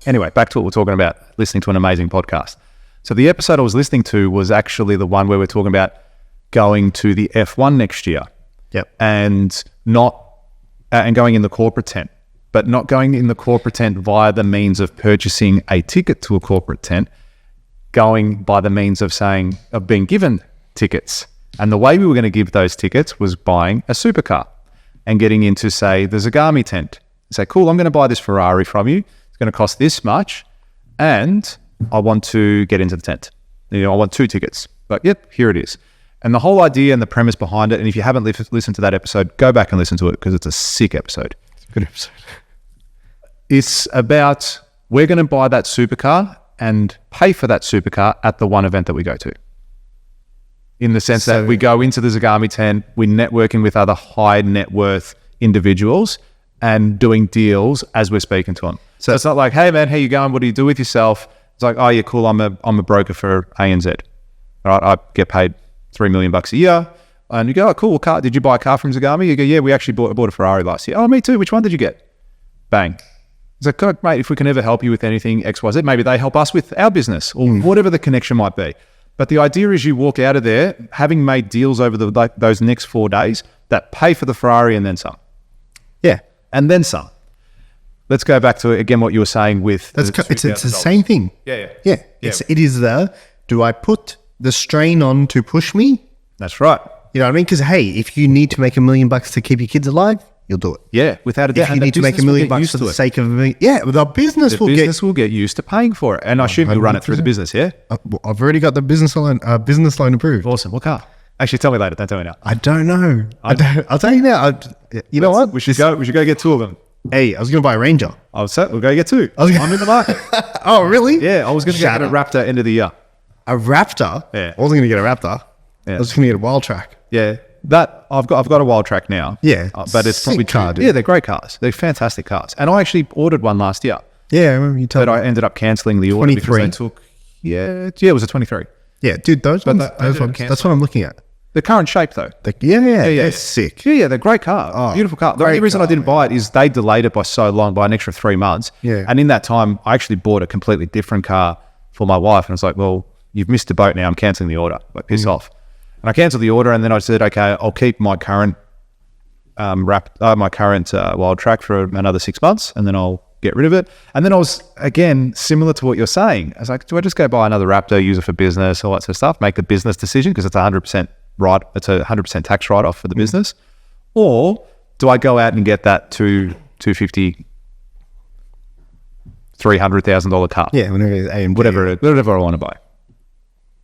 Anyway, back to what we're talking about, listening to an amazing podcast. So the episode I was listening to was actually the one where we're talking about going to the F1 next year. Yep. And going in the corporate tent, but not going in the corporate tent via the means of purchasing a ticket to a corporate tent, going by the means of being given tickets. And the way we were going to give those tickets was buying a supercar and getting into, say, the Zagami tent. Say, cool, I'm going to buy this Ferrari from you. It's going to cost this much, and I want to get into the tent. I want 2 tickets. But yep, here it is. And the whole idea and the premise behind it, and if you haven't listened to that episode, go back and listen to it because it's a sick episode. It's a good episode. It's about, we're going to buy that supercar and pay for that supercar at the one event that we go to. In the sense that we go into the Zagami tent, we're networking with other high net worth individuals and doing deals as we're speaking to them. So it's not like, hey man, how you going? What do you do with yourself? It's like, oh yeah, cool. I'm a broker for ANZ. All right, I get paid $3 million a year. And you go, oh cool, what car? Did you buy a car from Zagami? You go, yeah, we actually bought a Ferrari last year. Oh, me too. Which one did you get? Bang. It's like, God, mate, if we can ever help you with anything X, Y, Z, maybe they help us with our business or whatever the connection might be. But the idea is you walk out of there having made deals over those next 4 days that pay for the Ferrari and then some. Yeah. And then some. Let's go back to, again, what you were saying with... It's the same thing. Yeah. It is do I put the strain on to push me? That's right. You know what I mean? Because, hey, if you need to make $1 million to keep your kids alive, you'll do it. Yeah, without a doubt. If you need to make $1 million for the sake of $1 million, the business will get used to paying for it. And I assume you run it through the business, yeah? I've already got the business loan approved. Awesome. What car? Actually, tell me later. Don't tell me now. I don't know. I'll tell you now. You know what? We should go get 2 of them. Hey, I was going to buy a Ranger. We'll go get 2. I'm in the market. Oh, really? Yeah, I was going to get a Raptor end of the year. A Raptor? Yeah. I wasn't going to get a Raptor. Yeah. I was going to get a Wild Track. Yeah. That I've got a Wild Track now. Yeah. But it's probably car, dude. Yeah, they're great cars. They're fantastic cars. And I actually ordered one last year. Yeah, I remember you told me. But I ended up cancelling the order 23. because they took... Yeah, it was a 23. Yeah, dude, those ones, that's what I'm looking at. The current shape though. Yeah, they're sick. Yeah, they're great car. Oh, beautiful car. The only reason I didn't buy it is they delayed it by so long, by an extra 3 months. Yeah. And in that time, I actually bought a completely different car for my wife. And it's like, well, you've missed the boat now. I'm cancelling the order. Like, piss off. And I cancelled the order, and then I said, okay, I'll keep my current Wild Track for another 6 months, and then I'll get rid of it. And then I was, again, similar to what you're saying. I was like, do I just go buy another Raptor, use it for business, all that sort of stuff, make the business decision because it's 100% right. It's a 100% tax write-off for the business. Or do I go out and get that $250,000, $300,000 car? Yeah, whatever I want to buy.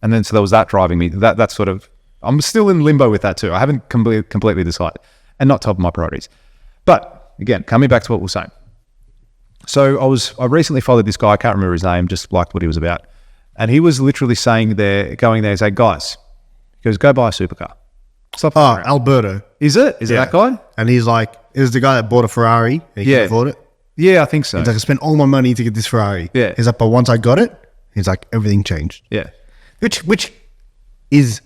And then so there was that driving me. That sort of, I'm still in limbo with that too. I haven't completely decided, and not top of my priorities. But again, coming back to what we're saying. So I recently followed this guy. I can't remember his name. Just liked what he was about, and he was literally saying going there, saying, guys, he goes, go buy a supercar. Stop. Alberto. Is it that guy? And he's like, it was the guy that bought a Ferrari. And he can afford it. Yeah, I think so. He's like, I spent all my money to get this Ferrari. Yeah. He's like, but once I got it, he's like, everything changed. Yeah. Which is,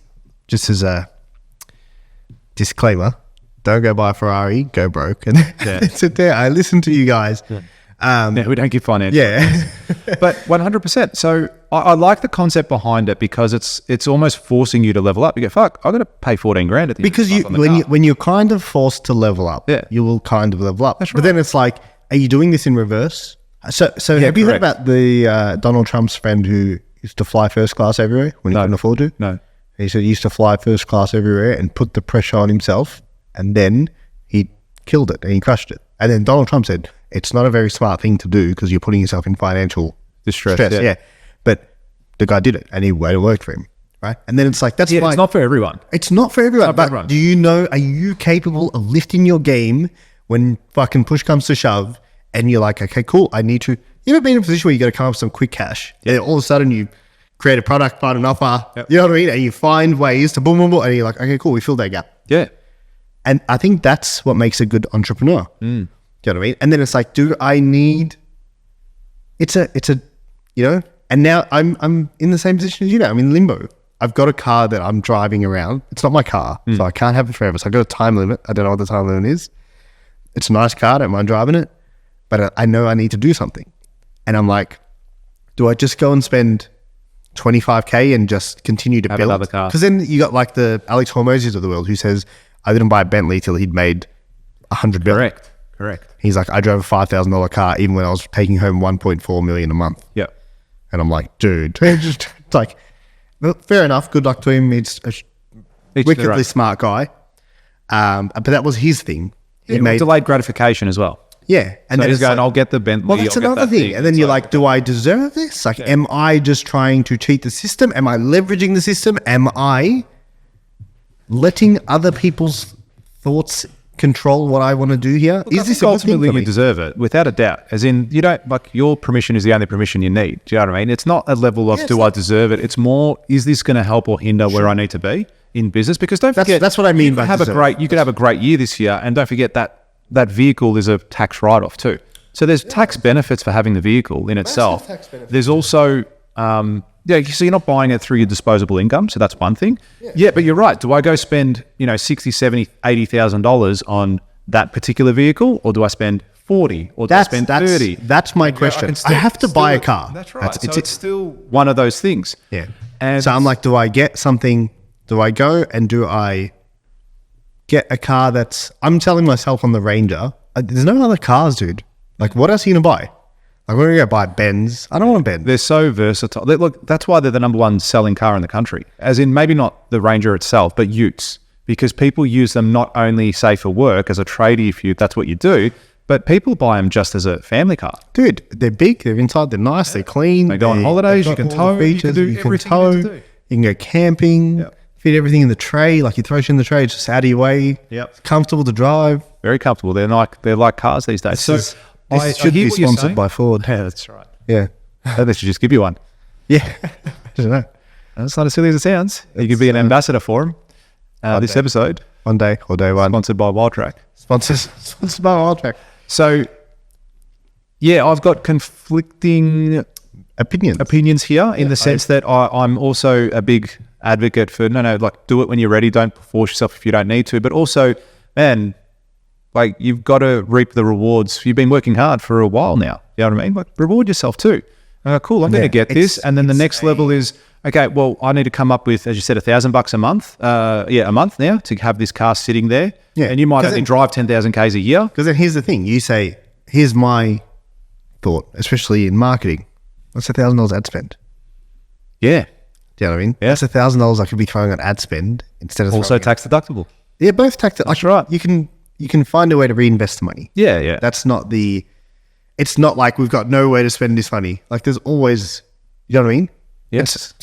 just as a disclaimer, don't go buy a Ferrari, go broke. And sit there. I listen to you guys. Yeah. We don't give financial. Yeah. But 100%. So I like the concept behind it because it's almost forcing you to level up. You go, fuck, I got to pay 14 grand at the because end of the month when you're kind of forced to level up, you will kind of level up. That's right. But then it's like, are you doing this in reverse? So have you heard about the Donald Trump's friend who used to fly first class everywhere when he couldn't afford to? No. He said he used to fly first class everywhere and put the pressure on himself, and then he killed it and he crushed it. And then Donald Trump said, it's not a very smart thing to do because you're putting yourself in financial distress. Yeah. But the guy did it and it worked for him. Right. And then it's like, it's not for everyone. It's not for everyone. But do you know, are you capable of lifting your game when fucking push comes to shove and you're like, okay, cool, I need to, you ever been in a position where you got to come up with some quick cash? And all of a sudden you create a product, find an offer, you know what I mean? And you find ways to boom, boom, boom. And you're like, okay, cool, we filled that gap. Yeah. And I think that's what makes a good entrepreneur. Do you know what I mean? And then it's like, it's a, you know, and now I'm in the same position as you now. I'm in limbo. I've got a car that I'm driving around. It's not my car, so I can't have it forever. So I've got a time limit. I don't know what the time limit is. It's a nice car. I don't mind driving it, but I know I need to do something. And I'm like, do I just go and spend 25K and just continue to Have build? another car. Because then you got like the Alex Hormozis of the world who says, I didn't buy a Bentley till he'd made 100 billion. Correct. He's like, I drove a $5,000 car even when I was taking home 1.4 million a month. Yeah. And I'm like, dude, it's like, well, fair enough. Good luck to him. He's a wickedly smart guy. But that was his thing. He made delayed gratification as well. Yeah. And so he's going, I'll get the Bentley. Well, that's another thing. And then you're like, do I deserve this? Like, am I just trying to cheat the system? Am I leveraging the system? Am I letting other people's thoughts control what I want to do here? Look, is this ultimately you deserve it, without a doubt? As in, you don't, like, your permission is the only permission you need. Do you know what I mean? It's not a level of I deserve it. It's more, is this going to help or hinder where I need to be in business? Because don't forget, that's what I mean by you could have a great year this year, and don't forget that vehicle is a tax write-off too. So there's tax benefits for having the vehicle in itself. There's also, so you're not buying it through your disposable income. So that's one thing. Yeah, but you're right. Do I go spend, $60,000, $70,000, $80,000 on that particular vehicle, or do I spend 40, or do I spend 30? That's my question. I have to buy a car. That's right. It's still one of those things. Yeah. And so I'm like, do I get something? Do I go and do I get a car I'm telling myself on the Ranger, there's no other cars, dude. Like, what else are you going to buy? I'm going to go buy a Benz. I don't want a Benz. They're so versatile. Look, that's why they're the number one selling car in the country. As in, maybe not the Ranger itself, but utes. Because people use them not only, say, for work, as a tradie, if that's what you do, but people buy them just as a family car. Dude, they're big, they're inside, they're nice, they're clean. They go on holidays, you can tow, you can do everything you need to do. You can go camping, fit everything in the tray, like you throw shit in the tray, it's just out of your way. Yep. It's comfortable to drive. Very comfortable. They're like cars these days. This should be sponsored by Ford. Yeah, that's right. Yeah. They should just give you one. Yeah. I don't know. That's not as silly as it sounds. You could be an ambassador for them. This episode. One day or day one. Sponsored by Wildtrack. Sponsored by Wildtrack. So, yeah, I've got conflicting opinions here in the sense that I'm also a big advocate for, like, do it when you're ready. Don't force yourself if you don't need to. But also, man, like, you've got to reap the rewards. You've been working hard for a while now. You know what I mean? Like, reward yourself too. Cool, I'm going to get this. And then the next level is, okay, well, I need to come up with, as you said, $1,000 a month. A month now to have this car sitting there. Yeah. And you might only drive 10,000 Ks a year. Because then here's the thing. You say, here's my thought, especially in marketing. What's $1,000 ad spend? Yeah. Do you know what I mean? Yeah. That's $1,000 I could be throwing on ad spend instead of also tax deductible. Yeah, both tax. That's right. You can find a way to reinvest the money. Yeah. That's not it's not like we've got no way to spend this money. Like, there's always, you know what I mean? Yes.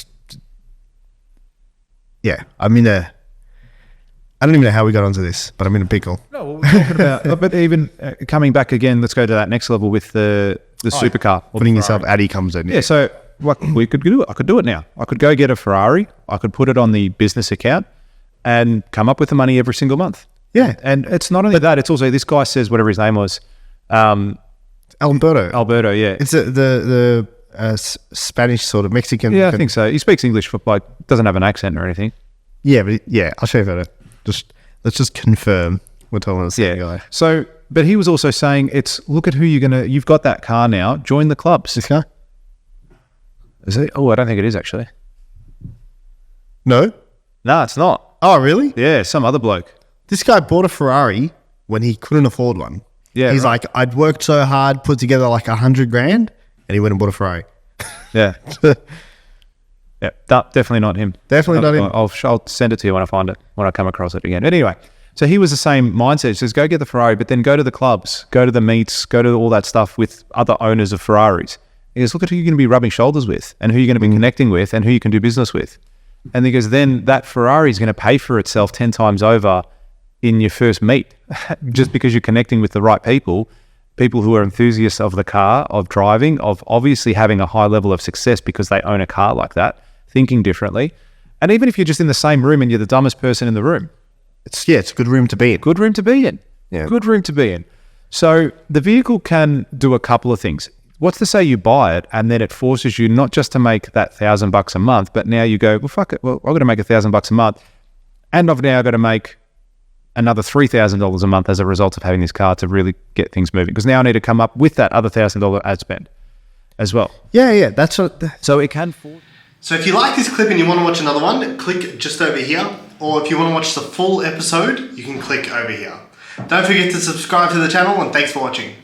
Yeah. I don't even know how we got onto this, but I'm in a pickle. No, well, we're talking about, but even coming back again, let's go to that next level with the supercar. Putting yourself, Addy comes in. Yeah, so what we could do, I could do it now. I could go get a Ferrari. I could put it on the business account and come up with the money every single month. Yeah. And it's not only that, it's also, this guy says whatever his name was. Alberto, yeah. It's the Spanish sort of Mexican. Yeah, I think so. He speaks English, but doesn't have an accent or anything. Yeah, but I'll show you a photo. Let's just confirm we're talking about the same guy. So, but he was also saying, look at who you've got that car now, join the clubs. This guy? Is it? Oh, I don't think it is actually. No, it's not. Oh, really? Yeah, some other bloke. This guy bought a Ferrari when he couldn't afford one. Yeah, he's like, I'd worked so hard, put together like $100,000, and he went and bought a Ferrari. Yeah. Yeah, definitely not him. Definitely not him. I'll send it to you when I find it, when I come across it again. Anyway, so he was the same mindset. He says, go get the Ferrari, but then go to the clubs, go to the meets, go to all that stuff with other owners of Ferraris. He goes, look at who you're going to be rubbing shoulders with and who you're going to be connecting with and who you can do business with. And he goes, then that Ferrari is going to pay for itself 10 times over in your first meet just because you're connecting with the right people who are enthusiasts of the car, of driving, of obviously having a high level of success because they own a car like that, thinking differently. And even if you're just in the same room and you're the dumbest person in the room, it's a good room to be in. Good room to be in. Yeah. Good room to be in. So the vehicle can do a couple of things. What's to say you buy it and then it forces you not just to make that $1,000 a month, but now you go, well, fuck it. Well, I've got to make $1,000 a month. And I've now got to make another $3,000 a month as a result of having this car to really get things moving. Because now I need to come up with that other $1,000 ad spend. as well. Yeah. That's what. So it can fall. So if you like this clip and you want to watch another one, click just over here. Or if you want to watch the full episode, you can click over here. Don't forget to subscribe to the channel, and thanks for watching.